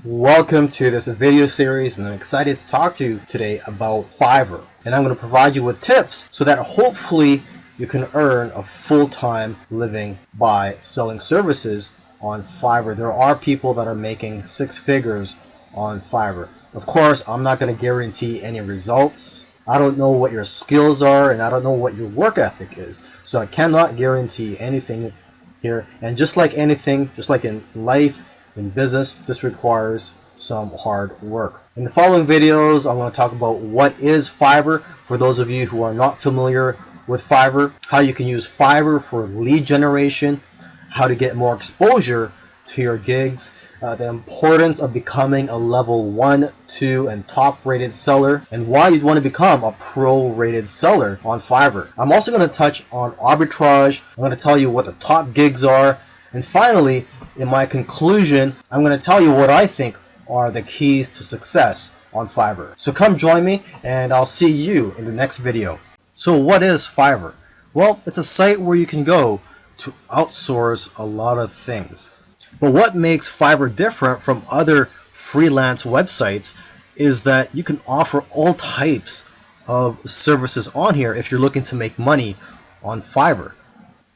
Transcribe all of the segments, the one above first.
Welcome to this video series, and I'm excited to talk to you today about Fiverr. And I'm going to provide you with tips so that hopefully you can earn a full-time living by selling services on Fiverr. There are people that are making six figures on Fiverr. Of course, I'm not going to guarantee any results. I don't know what your skills are, and I don't know what your work ethic is. So I cannot guarantee anything here. And just like anything, just like in life, in business, this requires some hard work. In the following videos, I'm going to talk about what is Fiverr for those of you who are not familiar with Fiverr, how you can use Fiverr for lead generation, how to get more exposure to your gigs, the importance of becoming a level 1, 2, and top rated seller, and why you'd want to become a pro rated seller on Fiverr. I'm also going to touch on arbitrage. I'm going to tell you what the top gigs are, and finally, in my conclusion, I'm going to tell you what I think are the keys to success on Fiverr. So come join me and I'll see you in the next video. So what is Fiverr? Well, it's a site where you can go to outsource a lot of things. But what makes Fiverr different from other freelance websites is that you can offer all types of services on here if you're looking to make money on Fiverr.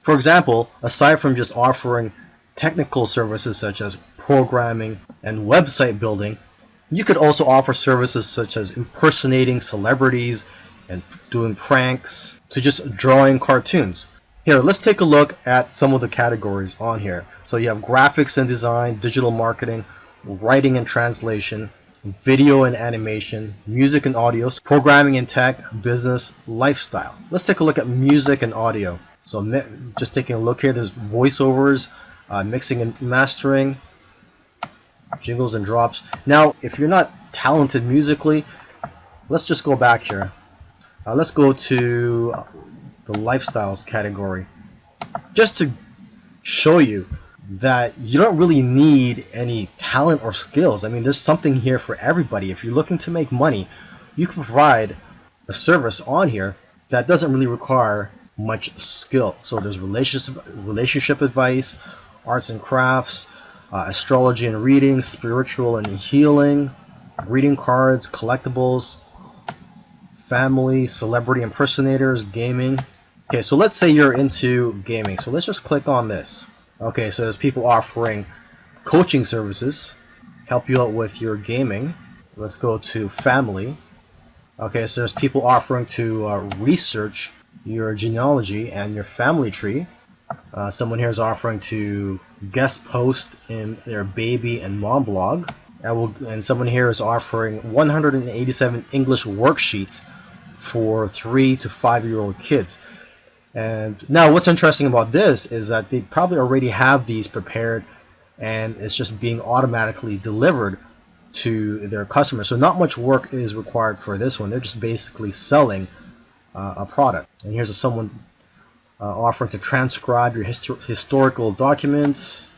For example, aside from just offering technical services such as programming and website building, you could also offer services such as impersonating celebrities and doing pranks to just drawing cartoons. Here, let's take a look at some of the categories on here. So you have graphics and design, digital marketing, writing and translation, video and animation, music and audio, programming and tech, business, lifestyle. Let's take a look at music and audio. So just taking a look here, there's voiceovers, mixing and mastering, jingles and drops. Now, if you're not talented musically, let's just go back here. Let's go to the lifestyles category, just to show you that you don't really need any talent or skills. I mean, there's something here for everybody. If you're looking to make money, you can provide a service on here that doesn't really require much skill. So there's relationship advice, arts and crafts, astrology and reading, spiritual and healing, greeting cards, collectibles, family, celebrity impersonators, gaming. Okay, so let's say you're into gaming. So let's just click on this. Okay, so there's people offering coaching services, help you out with your gaming. Let's go to family. Okay, so there's people offering to research your genealogy and your family tree. Someone here is offering to guest post in their baby and mom blog. And someone here is offering 187 English worksheets for 3 to 5-year-old kids. And now what's interesting about this is that they probably already have these prepared and it's just being automatically delivered to their customers. So not much work is required for this one. They're just basically selling a product. And here's someone offering to transcribe your historical documents.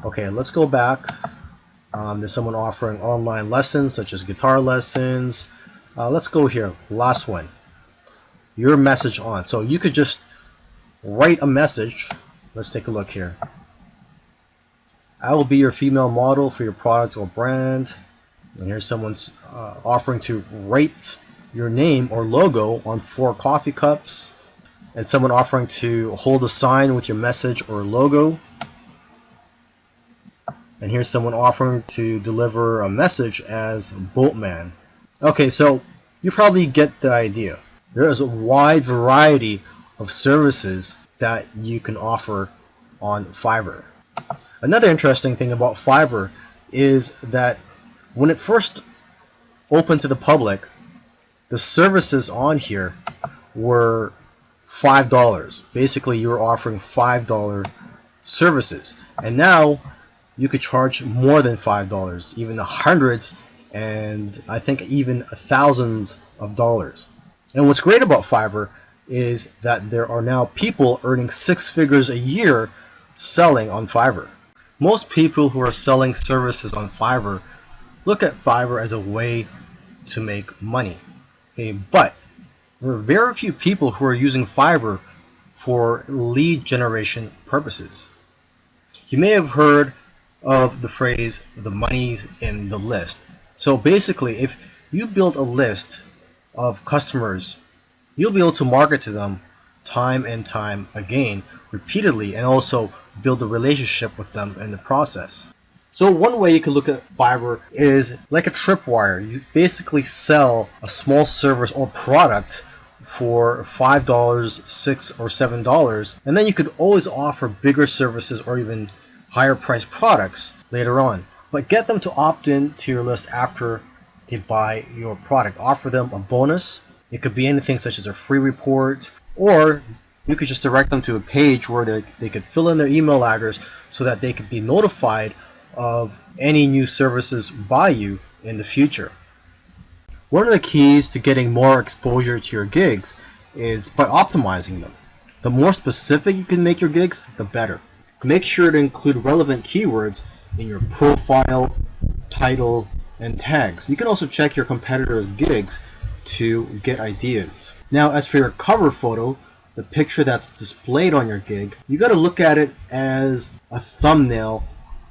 Okay, let's go back. There's someone offering online lessons such as guitar lessons. Let's go here, last one. Your message on. So you could just write a message. Let's take a look here. I will be your female model for your product or brand. And here's someone's offering to write your name or logo on 4 coffee cups. And someone offering to hold a sign with your message or logo. And here's someone offering to deliver a message as Boatman. Okay, so you probably get the idea. There is a wide variety of services that you can offer on Fiverr. Another interesting thing about Fiverr is that when it first opened to the public, the services on here were $5. Basically, you were offering $5 services. And now you could charge more than $5, even the hundreds and I think even thousands of dollars. And what's great about Fiverr is that there are now people earning 6 figures a year selling on Fiverr. Most people who are selling services on Fiverr look at Fiverr as a way to make money. Okay, but there are very few people who are using Fiverr for lead generation purposes. You may have heard of the phrase, the money's in the list. So basically, if you build a list of customers, you'll be able to market to them time and time again, repeatedly, and also build a relationship with them in the process. So one way you can look at Fiverr is like a tripwire. You basically sell a small service or product for $5, $6, or $7, and then you could always offer bigger services or even higher priced products later on. But get them to opt in to your list after they buy your product. Offer them a bonus. It could be anything such as a free report, or you could just direct them to a page where they could fill in their email address so that they could be notified of any new services by you in the future. One of the keys to getting more exposure to your gigs is by optimizing them. The more specific you can make your gigs, the better. Make sure to include relevant keywords in your profile, title, and tags. You can also check your competitors' gigs to get ideas. Now, as for your cover photo, the picture that's displayed on your gig, you got to look at it as a thumbnail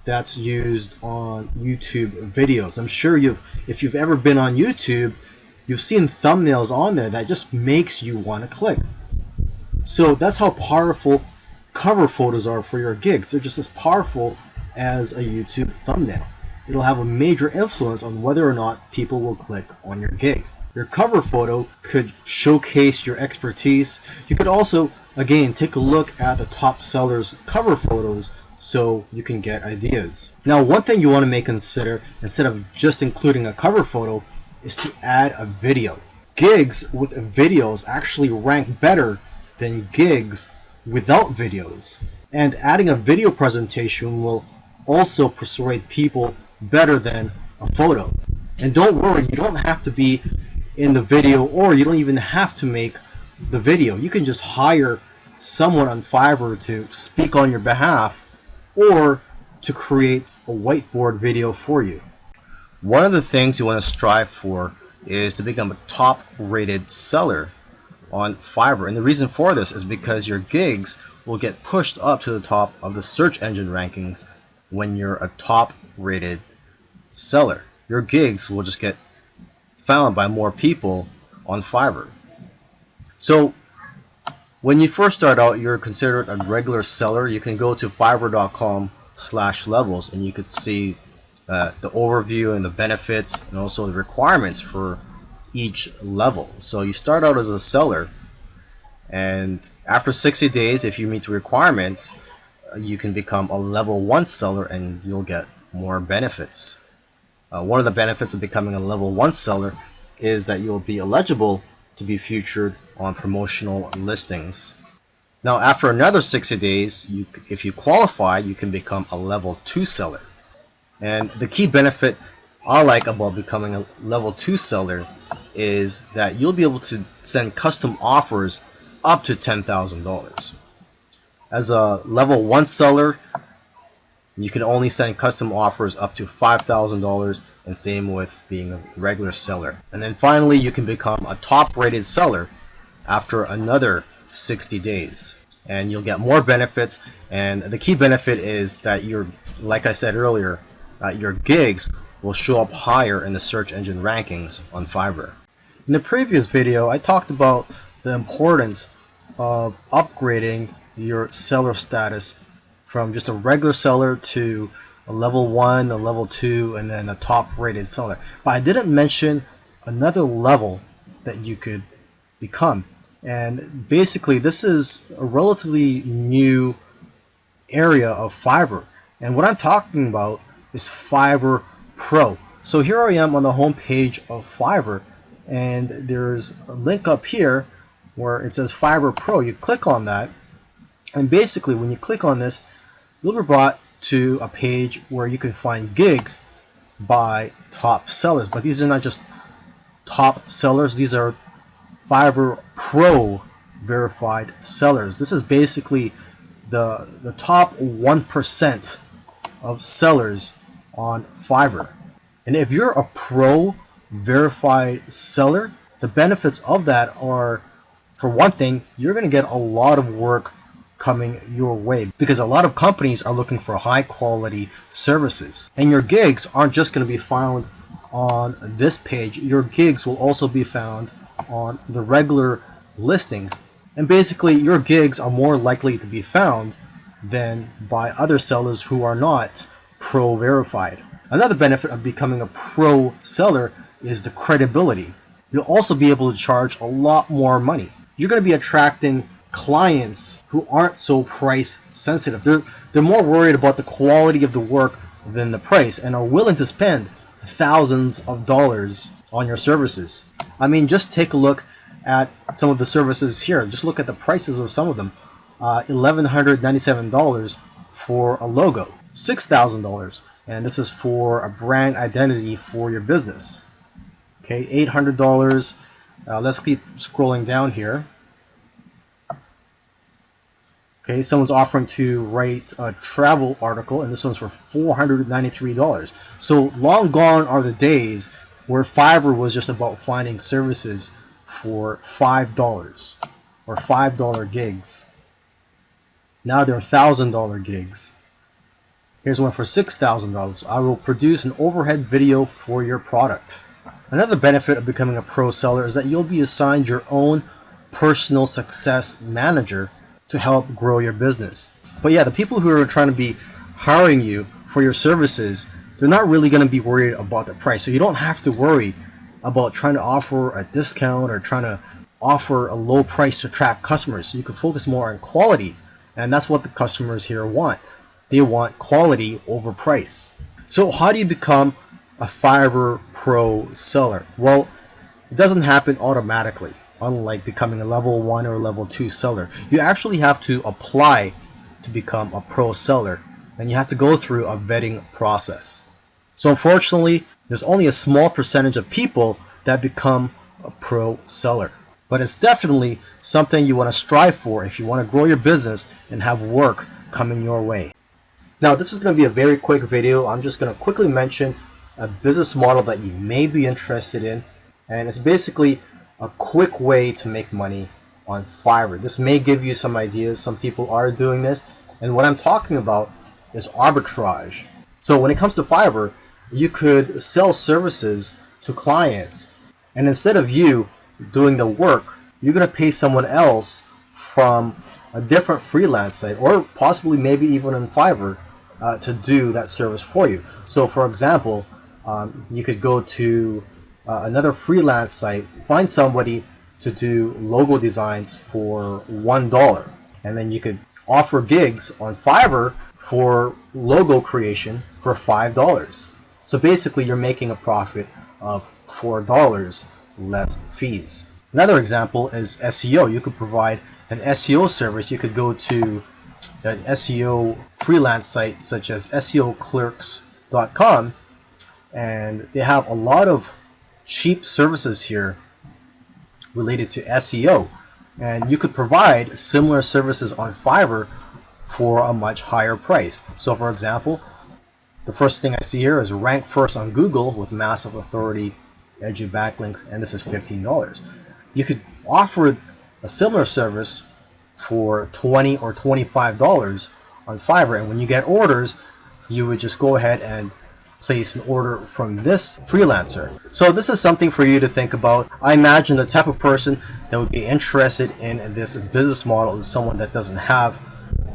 that's used on YouTube videos. I'm sure if you've ever been on YouTube, you've seen thumbnails on there that just makes you want to click. So that's how powerful cover photos are for your gigs. They're just as powerful as a YouTube thumbnail. It'll have a major influence on whether or not people will click on your gig. Your cover photo could showcase your expertise. You could also, again, take a look at the top sellers' cover photos so you can get ideas. Now, one thing you want to consider, instead of just including a cover photo, is to add a video. Gigs with videos actually rank better than gigs without videos. And adding a video presentation will also persuade people better than a photo. And don't worry, you don't have to be in the video, or you don't even have to make the video. You can just hire someone on Fiverr to speak on your behalf or to create a whiteboard video for you. One of the things you want to strive for is to become a top-rated seller on Fiverr. And the reason for this is because your gigs will get pushed up to the top of the search engine rankings when you're a top-rated seller. Your gigs will just get found by more people on Fiverr. So when you first start out, you're considered a regular seller. You can go to fiverr.com/levels and you could see the overview and the benefits and also the requirements for each level. So you start out as a seller, and after 60 days, if you meet the requirements, you can become a level 1 seller and you'll get more benefits. One of the benefits of becoming a level 1 seller is that you'll be eligible to be featured on promotional listings. Now, after another 60 days, if you qualify, you can become a level 2 seller. And the key benefit I like about becoming a level 2 seller is that you'll be able to send custom offers up to $10,000. As a level 1 seller, you can only send custom offers up to $5,000, and same with being a regular seller. And then finally, you can become a top-rated seller after another 60 days. And you'll get more benefits, and the key benefit is that like I said earlier, your gigs will show up higher in the search engine rankings on Fiverr. In the previous video, I talked about the importance of upgrading your seller status from just a regular seller to a level 1, a level 2, and then a top-rated seller. But I didn't mention another level that you could become. And basically, this is a relatively new area of Fiverr. And what I'm talking about is Fiverr Pro. So here I am on the home page of Fiverr, and there's a link up here where it says Fiverr Pro. You click on that, and basically when you click on this, you'll be brought to a page where you can find gigs by top sellers. But these are not just top sellers, these are Fiverr Pro verified sellers. This is basically the top 1% of sellers on Fiverr. And if you're a pro verified seller, the benefits of that are, for one thing, you're going to get a lot of work coming your way, because a lot of companies are looking for high quality services. And your gigs aren't just going to be found on this page. Your gigs will also be found on the regular listings. And basically, your gigs are more likely to be found than by other sellers who are not pro verified. Another benefit of becoming a pro seller is the credibility. You'll also be able to charge a lot more money. You're going to be attracting clients who aren't so price sensitive. They're more worried about the quality of the work than the price, and are willing to spend thousands of dollars on your services. I mean, just take a look at some of the services here. Just look at the prices of some of them. $1,197 for a logo, $6,000, and this is for a brand identity for your business. Okay, $800. Let's keep scrolling down here. Okay, someone's offering to write a travel article, and this one's for $493. So long gone are the days where Fiverr was just about finding services for $5 or $5 gigs. Now they're $1,000 gigs. Here's one for $6,000. I will produce an overhead video for your product. Another benefit of becoming a pro seller is that you'll be assigned your own personal success manager to help grow your business. But yeah, the people who are trying to be hiring you for your services, they're not really going to be worried about the price. So you don't have to worry about trying to offer a discount or trying to offer a low price to attract customers. So you can focus more on quality, and that's what the customers here want. They want quality over price. So how do you become a Fiverr Pro seller? Well, it doesn't happen automatically. Unlike becoming a level 1 or level 2 seller, you actually have to apply to become a pro seller, and you have to go through a vetting process. So unfortunately, there's only a small percentage of people that become a pro seller. But it's definitely something you want to strive for if you want to grow your business and have work coming your way. Now, this is going to be a very quick video. I'm just going to quickly mention a business model that you may be interested in, and it's basically a quick way to make money on Fiverr. This may give you some ideas. Some people are doing this, and what I'm talking about is arbitrage. So when it comes to Fiverr, you could sell services to clients, and instead of you doing the work, you're going to pay someone else from a different freelance site, or possibly maybe even on Fiverr, to do that service for you. So for example, you could go to another freelance site, find somebody to do logo designs for $1, and then you could offer gigs on Fiverr for logo creation for $5. So basically you're making a profit of $4 less fees. Another example is SEO. You could provide an SEO service. You could go to an SEO freelance site such as SEOclerks.com, and they have a lot of cheap services here related to SEO, and you could provide similar services on Fiverr for a much higher price. So for example, the first thing I see here is rank first on Google with massive authority, edgy backlinks, and this is $15. You could offer a similar service for $20 or $25 on Fiverr, and when you get orders, you would just go ahead and place an order from this freelancer. So this is something for you to think about. I imagine the type of person that would be interested in this business model is someone that doesn't have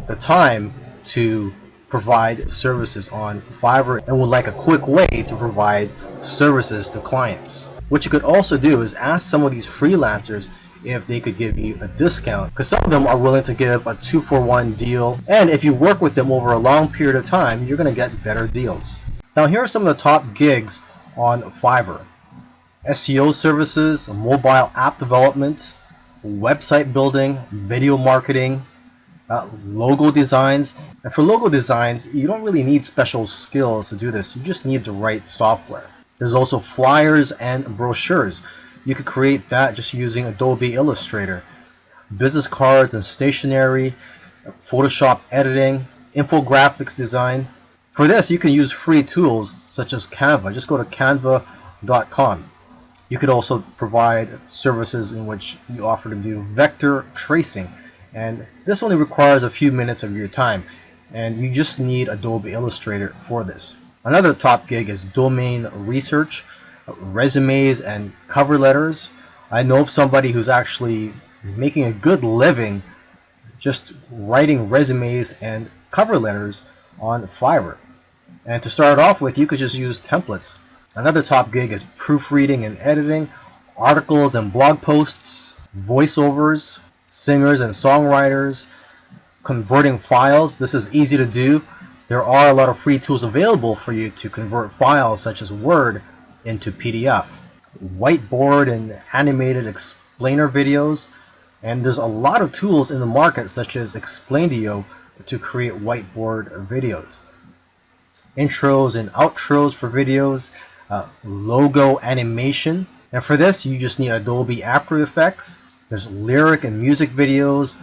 the time to provide services on Fiverr and would like a quick way to provide services to clients. What you could also do is ask some of these freelancers if they could give you a discount, because some of them are willing to give a 2-for-1 deal, and if you work with them over a long period of time, you're going to get better deals. Now here are some of the top gigs on Fiverr: SEO services, mobile app development, website building, video marketing, logo designs. And for logo designs, you don't really need special skills to do this. You just need the right software. There's also flyers and brochures. You could create that just using Adobe Illustrator. Business cards and stationery, Photoshop editing, infographics design. For this, you can use free tools such as Canva. Just go to canva.com. You could also provide services in which you offer to do vector tracing And this only requires a few minutes of your time, and you just need Adobe Illustrator for this. Another top gig is domain research, resumes and cover letters. I know of somebody who's actually making a good living just writing resumes and cover letters on Fiverr. And to start off with, you could just use templates. Another top gig is proofreading and editing, articles and blog posts, voiceovers, singers and songwriters, converting files. This is easy to do. There are a lot of free tools available for you to convert files such as Word into PDF. Whiteboard and animated explainer videos. And there's a lot of tools in the market such as Explaindio to create whiteboard videos. Intros and outros for videos, logo animation. And for this, you just need Adobe After Effects. There's lyric and music videos.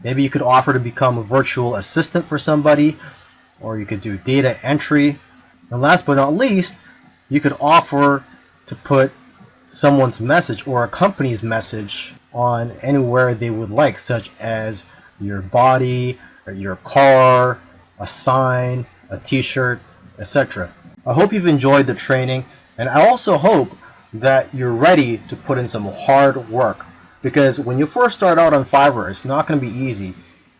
Maybe you could offer to become a virtual assistant for somebody, or you could do data entry. And last but not least, you could offer to put someone's message or a company's message on anywhere they would like, such as your body, or your car, a sign, a t-shirt, etc. I hope you've enjoyed the training, and I also hope that you're ready to put in some hard work, because when you first start out on Fiverr, it's not going to be easy.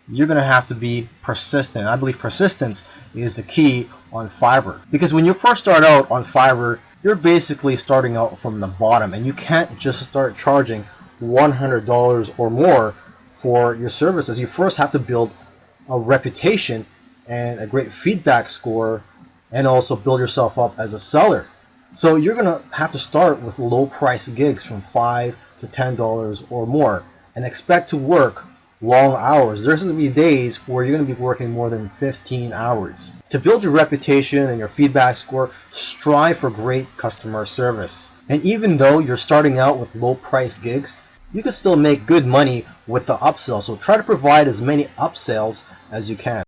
You're going to have to be persistent. I believe persistence is the key on Fiverr, because when you first start out on Fiverr, you're basically starting out from the bottom, and you can't just start charging $100 or more for your services. You first have to build a reputation and a great feedback score, and also build yourself up as a seller. So you're going to have to start with low price gigs from $5 to $10 or more, and expect to work long hours. There's going to be days where you're going to be working more than 15 hours. To build your reputation and your feedback score, strive for great customer service. And even though you're starting out with low price gigs, you can still make good money with the upsell. So try to provide as many upsells as you can.